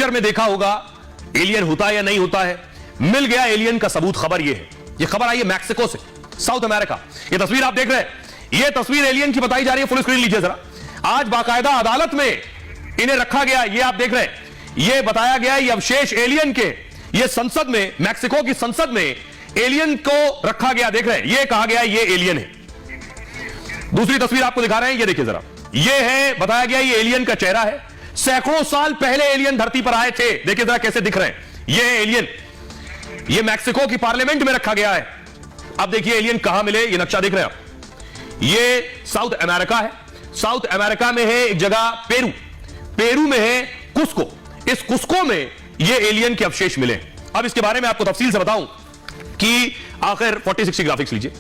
Picture में देखा होगा एलियन होता है या नहीं होता है। मिल गया एलियन का सबूत। खबर यह है, यह खबर आई है मैक्सिको से, साउथ अमेरिका। यह तस्वीर आप देख रहे हैं, यह तस्वीर एलियन की बताई जा रही है। फुल स्क्रीन लीजिए जरा। आज बाकायदा अदालत में इन्हें रखा गया। यह आप देख रहे हैं, यह बताया गया ये अवशेष एलियन के, यह संसद में, मैक्सिको की संसद में एलियन को रखा गया। देख रहे हैं, यह कहा गया ये एलियन है। दूसरी तस्वीर आपको दिखा रहे हैं, यह देखिए जरा। यह है, बताया गया ये एलियन का चेहरा है। सैकड़ों साल पहले एलियन धरती पर आए थे। देखिए जरा कैसे दिख रहे हैं, यह है एलियन। यह मैक्सिको की पार्लियामेंट में रखा गया है। अब देखिए एलियन कहां मिले, यह नक्शा देख रहे हैं आप। यह साउथ अमेरिका है। साउथ अमेरिका में है एक जगह पेरू, पेरू में है कुस्को। इस कुस्को में ये एलियन के अवशेष मिले। अब इसके बारे में आपको तफसील से बताऊं कि आखिर 4060 ग्राफिक्स लीजिए,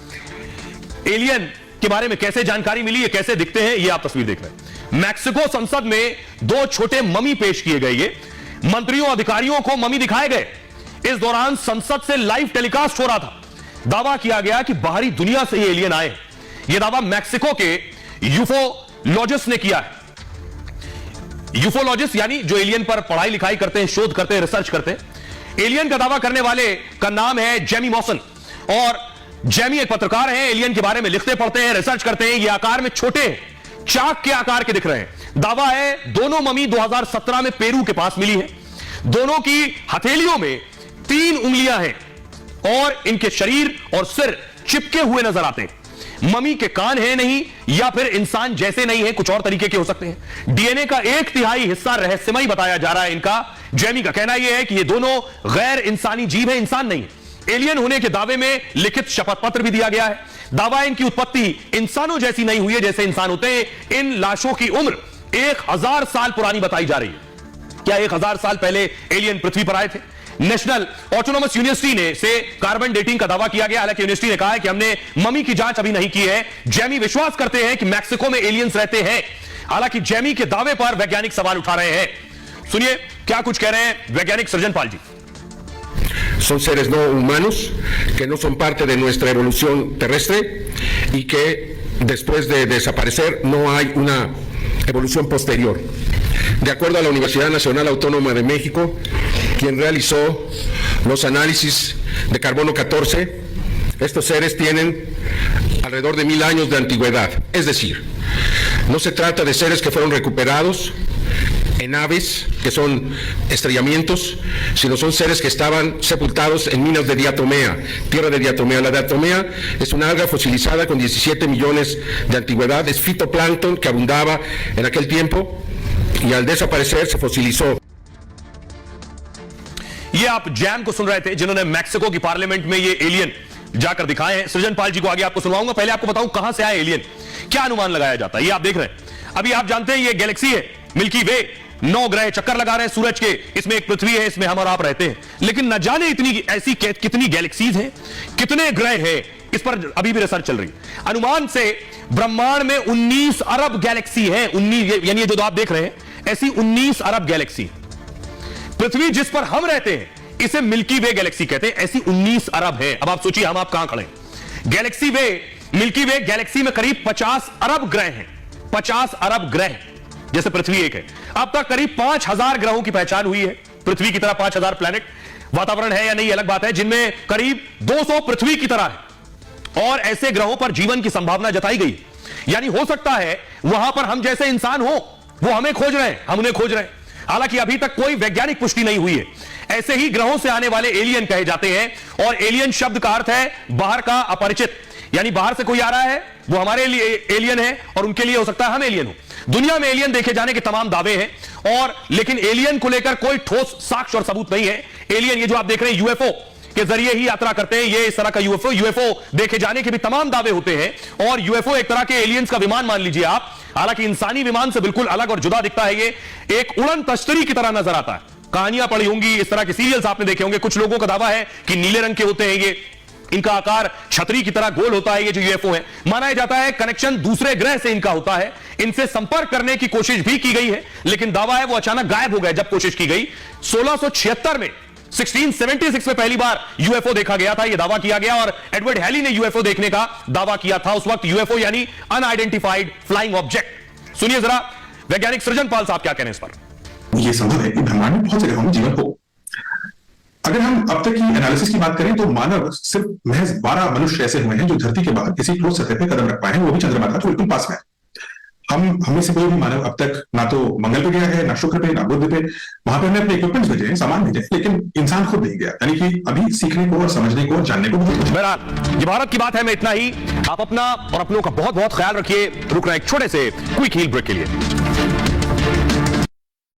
एलियन के बारे में कैसे जानकारी मिली, ये कैसे दिखते हैं, ये आप तस्वीर देख रहे हैं। मैक्सिको संसद में दो छोटे ममी पेश किए गए। ये मंत्रियों अधिकारियों को ममी दिखाए गए। इस दौरान संसद से लाइव टेलीकास्ट हो रहा था। दावा किया गया कि बाहरी दुनिया से ये एलियन आए। यह दावा मैक्सिको के यूफोलॉजिस्ट ने किया है। यूफोलॉजिस्ट यानी जो एलियन पर पढ़ाई लिखाई करते हैं, शोध करते हैं, रिसर्च करते हैं। एलियन का दावा करने वाले का नाम है जेमी मॉसन, और जेमी एक पत्रकार हैं, एलियन के बारे में लिखते पढ़ते हैं, रिसर्च करते हैं। ये आकार में छोटे हैं, चाक के आकार के दिख रहे हैं। दावा है दोनों ममी 2017 में पेरू के पास मिली है। दोनों की हथेलियों में 3 उंगलियां हैं और इनके शरीर और सिर चिपके हुए नजर आते हैं। ममी के कान है नहीं, या फिर इंसान जैसे नहीं है, कुछ और तरीके के हो सकते हैं। डीएनए का 1/3 हिस्सा रहस्यमयी बताया जा रहा है इनका। जेमी का कहना यह है कि ये दोनों गैर इंसानी जीव है, इंसान नहीं है। एलियन होने के दावे में लिखित शपथ पत्र भी दिया गया है। दावा है इनकी उत्पत्ति इंसानों जैसी नहीं हुई है जैसे इंसान होते हैं। इन लाशों की उम्र 1000 साल पुरानी बताई जा रही है। क्या 1000 साल पहले एलियन पृथ्वी पर आए थे? नेशनल ऑटोनोमस यूनिवर्सिटी ने से कार्बन डेटिंग का दावा किया गया। हालांकि यूनिवर्सिटी ने कहा है कि हमने ममी की जांच अभी नहीं की है। जेमी विश्वास करते हैं कि मैक्सिको में एलियंस रहते हैं। हालांकि जेमी के दावे पर वैज्ञानिक सवाल उठा रहे हैं। सुनिए क्या कुछ कह रहे हैं वैज्ञानिक सृजन Pal ji. Son seres no humanos que no son parte de nuestra evolución terrestre y que después de desaparecer no hay una evolución posterior. De acuerdo a la Universidad Nacional Autónoma de México, quien realizó los análisis de carbono 14, estos seres tienen alrededor de 1000 años de antigüedad. Es decir, no se trata de seres que fueron recuperados en naves, que son estrellamientos, sino son seres que estaban sepultados en minas de diatomea, tierra de diatomea. La diatomea es una alga fosilizada con 17 millones de antigüedad, es fitoplancton que abundaba en aquel tiempo y al desaparecer se fosilizó. ये आप jam को सुन रहे थे, जिन्होंने Mexico की parliament में ये alien जाकर दिखाए हैं। सृजन पाल जी को आगे आपको सुनवाऊंगा। पहले आपको बताऊं कहां से आया एलियन, क्या अनुमान लगाया जाता है। ये आप देख रहे हैं, अभी आप जानते हैं ये गैलेक्सी है मिल्की वे। 9 ग्रह चक्कर लगा रहे हैं सूरज के। इसमें एक पृथ्वी है, इसमें हम और आप रहते हैं। लेकिन न जाने इतनी ऐसी कितनी गैलेक्सीज हैं, कितने ग्रह हैं, इस पर अभी भी रिसर्च चल रही है। अनुमान से ब्रह्मांड में 19 अरब गैलेक्सी है। 19 यानी जो आप देख रहे हैं, ऐसी 19 अरब गैलेक्सी। पृथ्वी जिस पर हम रहते हैं इसे मिल्की वे गैलेक्सी कहते हैं। ऐसी 19 अरब है। अब आप सोचिए हम आप कहां खड़े हैं। गैलेक्सी वे, मिल्की वे गैलेक्सी में करीब 50 अरब ग्रह हैं। 50 अरब ग्रह, जैसे पृथ्वी एक है। अब तक करीब 5000 ग्रहों की पहचान हुई है। पृथ्वी की तरह 5000 प्लैनेट। वातावरण है या नहीं अलग बात है, जिनमें करीब 200 पृथ्वी की तरह है। और ऐसे ग्रहों पर जीवन की संभावना जताई गई। यानी हो सकता है वहां पर हम जैसे इंसान हो, वो हमें खोज रहे हैं, हम उन्हें खोज रहे हैं। हालांकि अभी तक कोई वैज्ञानिक पुष्टि नहीं हुई है। ऐसे ही ग्रहों से आने वाले एलियन कहे जाते हैं। और एलियन शब्द का अर्थ है बाहर का अपरिचित, यानी बाहर से कोई आ रहा है वो हमारे लिए एलियन है, और उनके लिए हो सकता है हम एलियन हो। दुनिया में एलियन देखे जाने के तमाम दावे हैं, और लेकिन एलियन को लेकर कोई ठोस साक्ष्य और सबूत नहीं है। एलियन ये जो आप देख रहे हैं यूएफओ के जरिए ही यात्रा करते हैं। ये इस तरह का यूएफओ देखे जाने के भी तमाम दावे होते हैं। और यूएफओ एक तरह के एलियंस का विमान मान लीजिए आप। हालांकि इंसानी विमान से बिल्कुल अलग और जुदा दिखता है। ये एक उड़न तश्तरी की तरह नजर आता है। कहानियां पढ़ी होंगी, इस तरह के सीरियल्स आपने देखे होंगे। कुछ लोगों का दावा है कि नीले रंग के होते हैं ये, इनका आकार छतरी की तरह गोल होता है। ये जो यूएफओ है, माना जाता है कनेक्शन दूसरे ग्रह से इनका होता है। इनसे संपर्क करने की कोशिश भी की गई है, लेकिन दावा है वो अचानक गायब हो गए जब कोशिश की गई। 1676 में 1676 में पहली बार यूएफओ देखा गया था, यह दावा किया गया। और एडवर्ड हैली ने यूएफओ देखने का दावा किया था। उस वक्त यूएफओ यानी अनआइडेंटिफाइड फ्लाइंग ऑब्जेक्ट। सुनिए जरा वैज्ञानिक सृजन पाल साहब क्या कहने इस पर। ये संभव है कि ब्रह्मांड में बहुत से ग्रहों में जीवन हो। अगर हम अब तक की एनालिसिस की बात करें तो मानव सिर्फ महज 12 मनुष्य ऐसे हुए हैं जो धरती के बाहर किसी ठोस सतह पे कदम रख पाए हैं, वो भी चंद्रमा का जो बिल्कुल पास में है। हम में से कोई भी मानव अब तक ना तो मंगल पे गया है, ना शुक्र पे, ना बुध पे। वहां पे हमने अपने इक्विपमेंट्स भेजे हैं, सामान भेजे हैं, लेकिन इंसान खुद नहीं गया। यानी कि अभी सीखने को और समझने को और जानने को बहुत। बहरहाल ये भारत की बात है, मैं इतना ही। आप अपना और अपनों का बहुत बहुत ख्याल रखिए। रुक रहे हैं एक छोटे से क्विक हील ब्रेक के लिए।